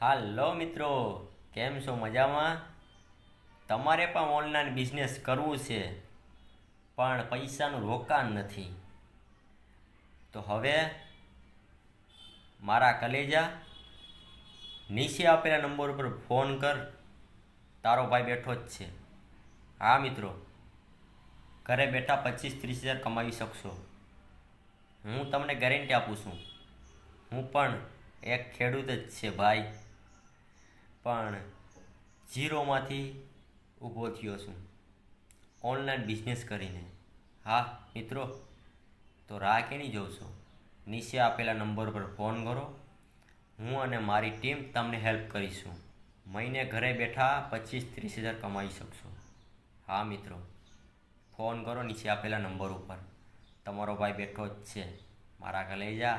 હાલો મિત્રો, કેમ છો? મજામાં? તમારે પણ ઓનલાઈન બિઝનેસ કરવું છે પણ પૈસાનું રોકાણ નથી. તો હવે મારા કલેજા નીચે આપેલા નંબર ઉપર ફોન કર. તારો ભાઈ બેઠો જ છે. હા મિત્રો, ઘરે બેઠા 25-30 હજાર કમાવી શકશો. હું તમને ગેરંટી આપું છું. હું પણ એક ખેડૂત જ છે ભાઈ, પણ ઝીરોમાંથી ઊભો થયો છું ઓનલાઈન બિઝનેસ કરીને. હા મિત્રો, તો રાહ કેની જોવ છો? નીચે આપેલા નંબર પર ફોન કરો. હું અને મારી ટીમ તમને હેલ્પ કરીશું. મહિને ઘરે બેઠા 25-30 હજાર કમાઈ શકશો. હા મિત્રો, ફોન કરો નીચે આપેલા નંબર ઉપર. તમારો ભાઈ બેઠો જ છે. મારા કલેજા